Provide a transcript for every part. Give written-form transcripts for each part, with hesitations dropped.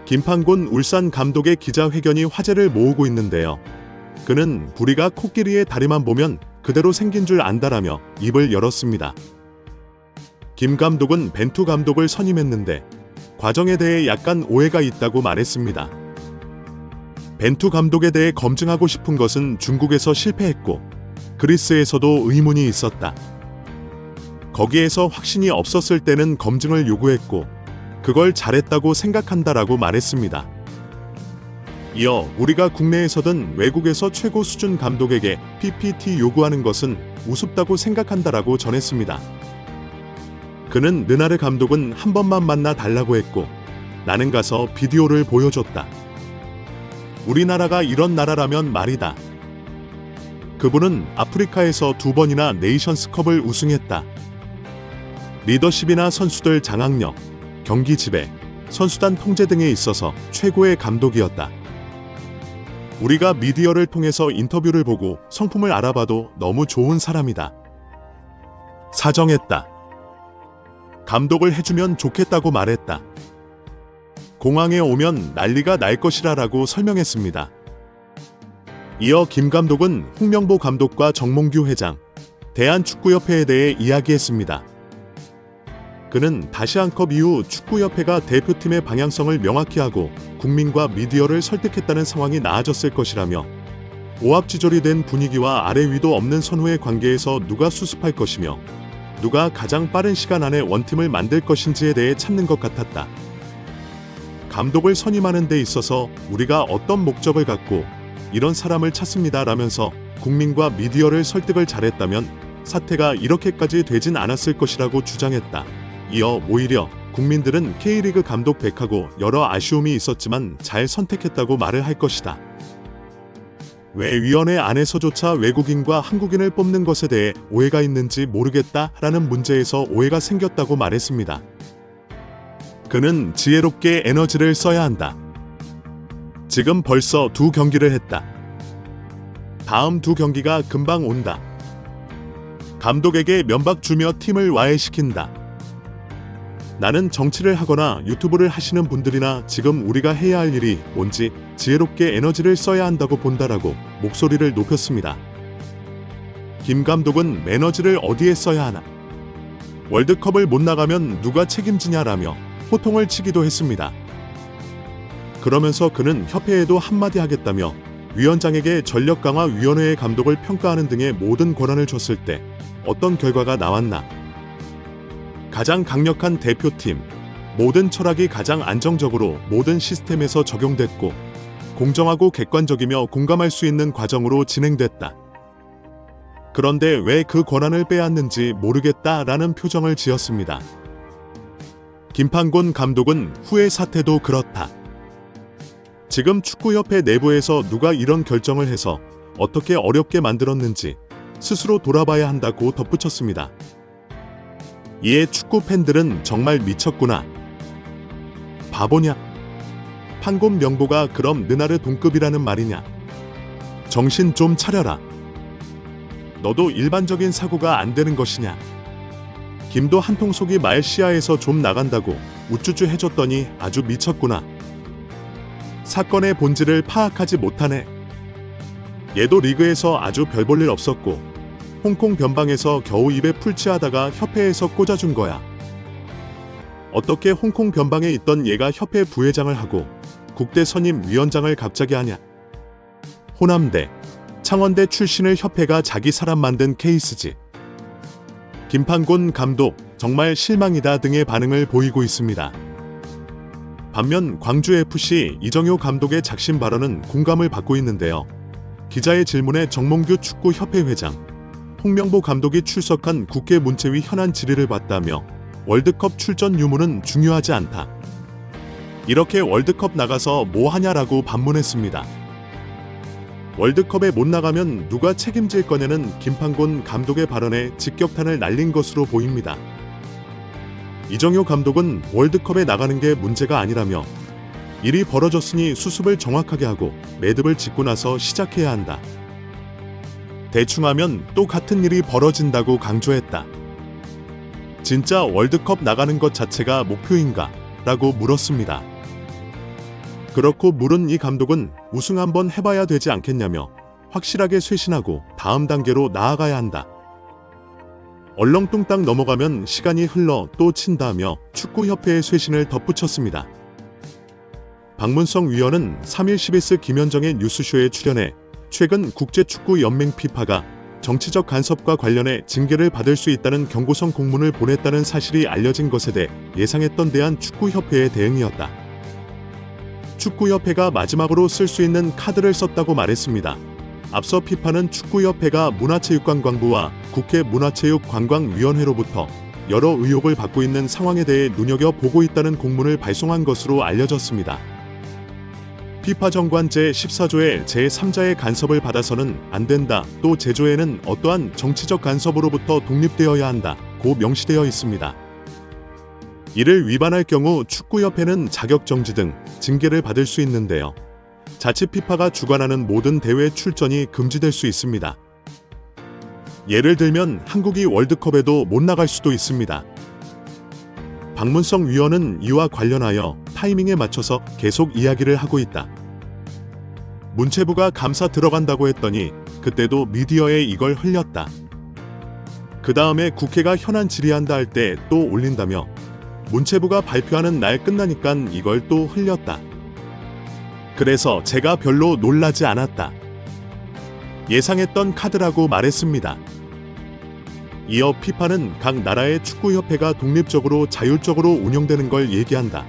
김판곤 울산 감독의 기자회견이 화제를 모으고 있는데요. 그는 부리가 코끼리의 다리만 보면 그대로 생긴 줄 안다라며 입을 열었습니다. 김 감독은 벤투 감독을 선임했는데 과정에 대해 약간 오해가 있다고 말했습니다. 벤투 감독에 대해 검증하고 싶은 것은 중국에서 실패했고 그리스에서도 의문이 있었다. 거기에서 확신이 없었을 때는 검증을 요구했고 그걸 잘했다고 생각한다라고 말했습니다. 이어 우리가 국내에서든 외국에서 최고 수준 감독에게 PPT 요구하는 것은 우습다고 생각한다라고 전했습니다. 그는 르나르 감독은 한 번만 만나 달라고 했고 나는 가서 비디오를 보여줬다. 우리나라가 이런 나라라면 말이다. 그분은 아프리카에서 2번이나 네이션스컵을 우승했다. 리더십이나 선수들 장악력, 경기 지배, 선수단 통제 등에 있어서 최고의 감독이었다. 우리가 미디어를 통해서 인터뷰를 보고 성품을 알아봐도 너무 좋은 사람이다. 사정했다. 감독을 해주면 좋겠다고 말했다. 공항에 오면 난리가 날 것이라고 설명했습니다. 이어 김 감독은 홍명보 감독과 정몽규 회장, 대한축구협회에 대해 이야기했습니다. 그는 아시안컵 이후 축구협회가 대표팀의 방향성을 명확히 하고 국민과 미디어를 설득했다는 상황이 나아졌을 것이라며 오합지졸이 된 분위기와 아래 위도 없는 선후의 관계에서 누가 수습할 것이며 누가 가장 빠른 시간 안에 원팀을 만들 것인지에 대해 찾는 것 같았다. 감독을 선임하는 데 있어서 우리가 어떤 목적을 갖고 이런 사람을 찾습니다라면서 국민과 미디어를 설득을 잘했다면 사태가 이렇게까지 되진 않았을 것이라고 주장했다. 이어 오히려 국민들은 K리그 감독 백하고 여러 아쉬움이 있었지만 잘 선택했다고 말을 할 것이다. 왜 위원회 안에서조차 외국인과 한국인을 뽑는 것에 대해 오해가 있는지 모르겠다라는 문제에서 오해가 생겼다고 말했습니다. 그는 지혜롭게 에너지를 써야 한다. 지금 벌써 2경기를 했다. 다음 2경기가 금방 온다. 감독에게 면박 주며 팀을 와해시킨다. 나는 정치를 하거나 유튜브를 하시는 분들이나 지금 우리가 해야 할 일이 뭔지 지혜롭게 에너지를 써야 한다고 본다라고 목소리를 높였습니다. 김 감독은 에너지를 어디에 써야 하나? 월드컵을 못 나가면 누가 책임지냐라며 호통을 치기도 했습니다. 그러면서 그는 협회에도 한마디 하겠다며 위원장에게 전력강화위원회의 감독을 평가하는 등의 모든 권한을 줬을 때 어떤 결과가 나왔나? 가장 강력한 대표팀, 모든 철학이 가장 안정적으로 모든 시스템에서 적용됐고 공정하고 객관적이며 공감할 수 있는 과정으로 진행됐다. 그런데 왜 그 권한을 빼앗는지 모르겠다라는 표정을 지었습니다. 김판곤 감독은 후의 사태도 그렇다. 지금 축구협회 내부에서 누가 이런 결정을 해서 어떻게 어렵게 만들었는지 스스로 돌아봐야 한다고 덧붙였습니다. 이에 축구 팬들은 정말 미쳤구나. 바보냐? 판곤 명보가 그럼 르나르 동급이라는 말이냐? 정신 좀 차려라. 너도 일반적인 사고가 안 되는 것이냐? 김도 한통 속이 말시아에서 좀 나간다고 우쭈쭈 해줬더니 아주 미쳤구나. 사건의 본질을 파악하지 못하네. 얘도 리그에서 아주 별 볼 일 없었고 홍콩 변방에서 겨우 입에 풀칠하다가 협회에서 꽂아준 거야. 어떻게 홍콩 변방에 있던 얘가 협회 부회장을 하고 국대 선임 위원장을 갑자기 하냐? 호남대, 창원대 출신을 협회가 자기 사람 만든 케이스지. 김판곤 감독 정말 실망이다 등의 반응을 보이고 있습니다. 반면 광주FC 이정효 감독의 작심 발언은 공감을 받고 있는데요. 기자의 질문에 정몽규 축구협회 회장, 홍명보 감독이 출석한 국회 문체위 현안 질의를 받다며 월드컵 출전 유무는 중요하지 않다. 이렇게 월드컵 나가서 뭐 하냐라고 반문했습니다. 월드컵에 못 나가면 누가 책임질 거냐는 김판곤 감독의 발언에 직격탄을 날린 것으로 보입니다. 이정효 감독은 월드컵에 나가는 게 문제가 아니라며 일이 벌어졌으니 수습을 정확하게 하고 매듭을 짓고 나서 시작해야 한다. 대충하면 또 같은 일이 벌어진다고 강조했다. 진짜 월드컵 나가는 것 자체가 목표인가? 라고 물었습니다. 그렇고 물은 이 감독은 우승 한번 해봐야 되지 않겠냐며 확실하게 쇄신하고 다음 단계로 나아가야 한다. 얼렁뚱땅 넘어가면 시간이 흘러 또 친다며 축구협회의 쇄신을 덧붙였습니다. 박문성 위원은 3일 CBS 김현정의 뉴스쇼에 출연해 최근 국제축구연맹 피파가 정치적 간섭과 관련해 징계를 받을 수 있다는 경고성 공문을 보냈다는 사실이 알려진 것에 대해 예상했던 대한축구협회의 대응이었다. 축구협회가 마지막으로 쓸 수 있는 카드를 썼다고 말했습니다. 앞서 피파는 축구협회가 문화체육관광부와 국회 문화체육관광위원회로부터 여러 의혹을 받고 있는 상황에 대해 눈여겨보고 있다는 공문을 발송한 것으로 알려졌습니다. 피파 정관 제14조의 제3자의 간섭을 받아서는 안 된다. 또 제조에는 어떠한 정치적 간섭으로부터 독립되어야 한다. 고 명시되어 있습니다. 이를 위반할 경우 축구협회는 자격정지 등 징계를 받을 수 있는데요. 자칫 피파가 주관하는 모든 대회 출전이 금지될 수 있습니다. 예를 들면 한국이 월드컵에도 못 나갈 수도 있습니다. 박문성 위원은 이와 관련하여 타이밍에 맞춰서 계속 이야기를 하고 있다. 문체부가 감사 들어간다고 했더니 그때도 미디어에 이걸 흘렸다. 그 다음에 국회가 현안 질의한다 할 때 또 올린다며 문체부가 발표하는 날 끝나니깐 이걸 또 흘렸다. 그래서 제가 별로 놀라지 않았다. 예상했던 카드라고 말했습니다. 이어 피파는 각 나라의 축구협회가 독립적으로 자율적으로 운영되는 걸 얘기한다.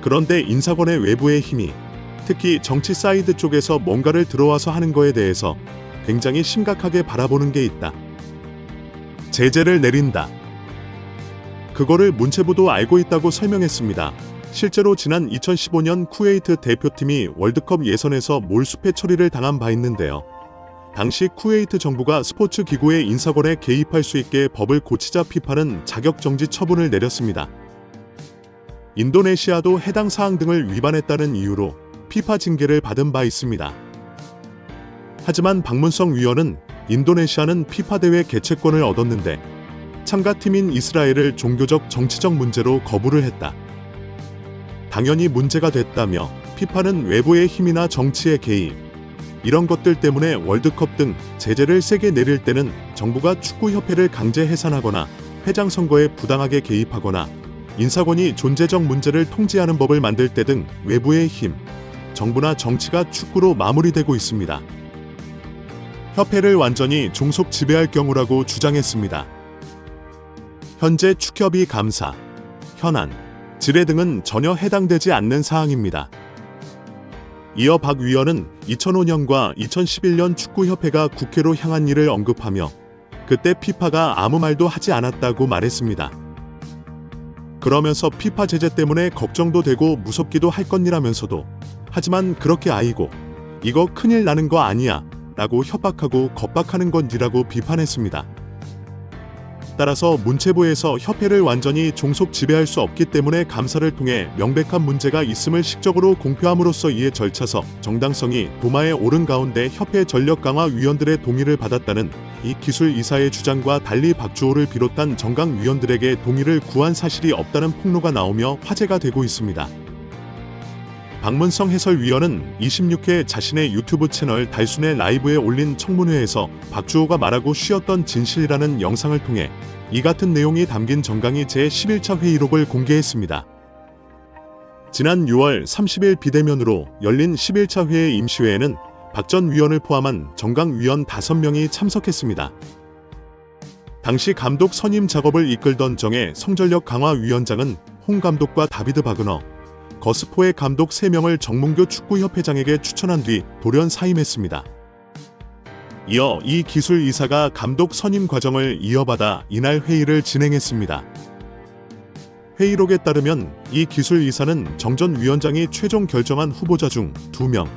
그런데 인사권의 외부의 힘이 특히 정치 사이드 쪽에서 뭔가를 들어와서 하는 거에 대해서 굉장히 심각하게 바라보는 게 있다. 제재를 내린다. 그거를 문체부도 알고 있다고 설명했습니다. 실제로 지난 2015년 쿠웨이트 대표팀이 월드컵 예선에서 몰수패 처리를 당한 바 있는데요. 당시 쿠웨이트 정부가 스포츠 기구의 인사권에 개입할 수 있게 법을 고치자 피파는 자격정지 처분을 내렸습니다. 인도네시아도 해당 사항 등을 위반했다는 이유로 피파 징계를 받은 바 있습니다. 하지만 박문성 위원은 인도네시아는 피파 대회 개최권을 얻었는데 참가팀인 이스라엘을 종교적 정치적 문제로 거부를 했다. 당연히 문제가 됐다며 피파는 외부의 힘이나 정치의 개입, 이런 것들 때문에 월드컵 등 제재를 세게 내릴 때는 정부가 축구협회를 강제 해산하거나 회장 선거에 부당하게 개입하거나 인사권이 존재적 문제를 통제하는 법을 만들 때 등 외부의 힘, 정부나 정치가 축구로 마무리되고 있습니다. 협회를 완전히 종속 지배할 경우라고 주장했습니다. 현재 축협이 감사, 현안, 질의 등은 전혀 해당되지 않는 사항입니다. 이어 박 위원은 2005년과 2011년 축구협회가 국회로 향한 일을 언급하며 그때 피파가 아무 말도 하지 않았다고 말했습니다. 그러면서 피파 제재 때문에 걱정도 되고 무섭기도 할 건이라면서도 하지만 그렇게 아이고 이거 큰일 나는 거 아니야 라고 협박하고 겁박하는 건이라고 비판했습니다. 따라서 문체부에서 협회를 완전히 종속 지배할 수 없기 때문에 감사를 통해 명백한 문제가 있음을 식적으로 공표함으로써 이에 절차서 정당성이 도마에 오른 가운데 협회 전력 강화 위원들의 동의를 받았다는 이 기술 이사의 주장과 달리 박주호를 비롯한 정강 위원들에게 동의를 구한 사실이 없다는 폭로가 나오며 화제가 되고 있습니다. 박문성 해설위원은 26회 자신의 유튜브 채널 달순의 라이브에 올린 청문회에서 박주호가 말하고 쉬었던 진실이라는 영상을 통해 이 같은 내용이 담긴 정강이 제11차 회의록을 공개했습니다. 지난 6월 30일 비대면으로 열린 11차 회의 임시회에는 박 전 위원을 포함한 정강 위원 5명이 참석했습니다. 당시 감독 선임 작업을 이끌던 정의 성전력 강화 위원장은 홍 감독과 다비드 바그너, 거스포의 감독 3명을 정문교 축구협회장에게 추천한 뒤 돌연 사임했습니다. 이어 이 기술 이사가 감독 선임 과정을 이어받아 이날 회의를 진행했습니다. 회의록에 따르면 이 기술 이사는 정 전 위원장이 최종 결정한 후보자 중 2명,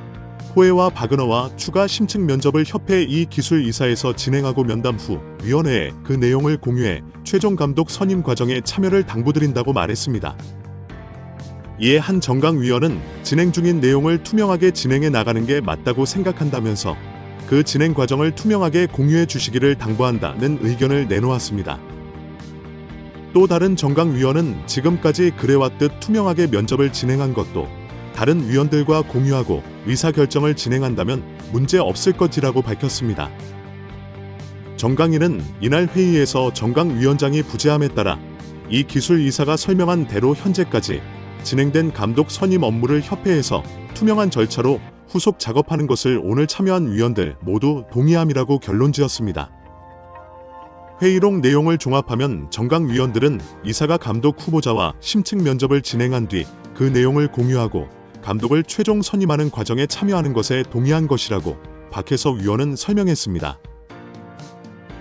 호에와 바그너와 추가 심층 면접을 협회 이 기술 이사에서 진행하고 면담 후 위원회에 그 내용을 공유해 최종 감독 선임 과정에 참여를 당부드린다고 말했습니다. 이에 한 정강 위원은 진행 중인 내용을 투명하게 진행해 나가는 게 맞다고 생각한다면서 그 진행 과정을 투명하게 공유해 주시기를 당부한다는 의견을 내놓았습니다. 또 다른 정강 위원은 지금까지 그래왔듯 투명하게 면접을 진행한 것도 다른 위원들과 공유하고 의사결정을 진행한다면 문제 없을 것이라고 밝혔습니다. 정강일은 이날 회의에서 정강위원장이 부재함에 따라 이 기술이사가 설명한 대로 현재까지 진행된 감독 선임 업무를 협회에서 투명한 절차로 후속 작업하는 것을 오늘 참여한 위원들 모두 동의함이라고 결론지었습니다. 회의록 내용을 종합하면 정강 위원들은 이사가 감독 후보자와 심층 면접을 진행한 뒤 그 내용을 공유하고 감독을 최종 선임하는 과정에 참여하는 것에 동의한 것이라고 박혜서 위원은 설명했습니다.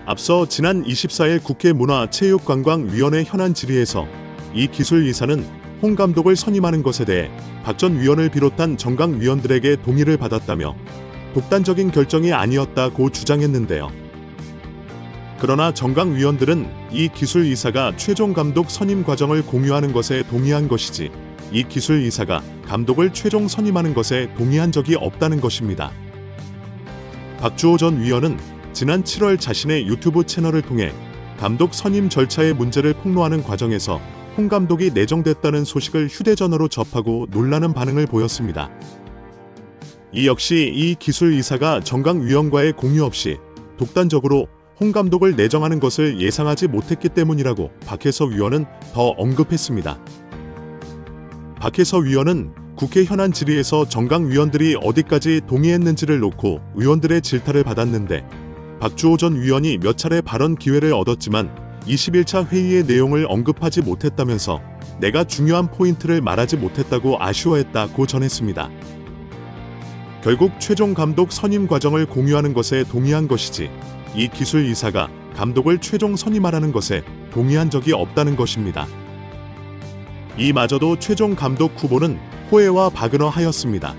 앞서 지난 24일 국회 문화체육관광위원회 현안 질의에서 이 기술이사는 홍 감독을 선임하는 것에 대해 박 전 위원을 비롯한 정강 위원들에게 동의를 받았다며 독단적인 결정이 아니었다고 주장했는데요. 그러나 정강 위원들은 이 기술이사가 최종 감독 선임 과정을 공유하는 것에 동의한 것이지 이 기술이사가 감독을 최종 선임하는 것에 동의한 적이 없다는 것입니다. 박주호 전 위원은 지난 7월 자신의 유튜브 채널을 통해 감독 선임 절차의 문제를 폭로하는 과정에서 홍 감독이 내정됐다는 소식을 휴대전화로 접하고 놀라는 반응을 보였습니다. 이 역시 이 기술이사가 정강 위원과의 공유 없이 독단적으로 홍 감독을 내정하는 것을 예상하지 못했기 때문이라고 박혜서 위원은 더 언급했습니다. 박혜서 위원은 국회 현안 질의에서 정강 위원들이 어디까지 동의했는지를 놓고 의원들의 질타를 받았는데 박주호 전 위원이 몇 차례 발언 기회를 얻었지만 21차 회의의 내용을 언급하지 못했다면서 내가 중요한 포인트를 말하지 못했다고 아쉬워했다고 전했습니다. 결국 최종 감독 선임 과정을 공유하는 것에 동의한 것이지 이 기술이사가 감독을 최종 선임하라는 것에 동의한 적이 없다는 것입니다. 이마저도 최종 감독 후보는 호혜와 박은허 하였습니다.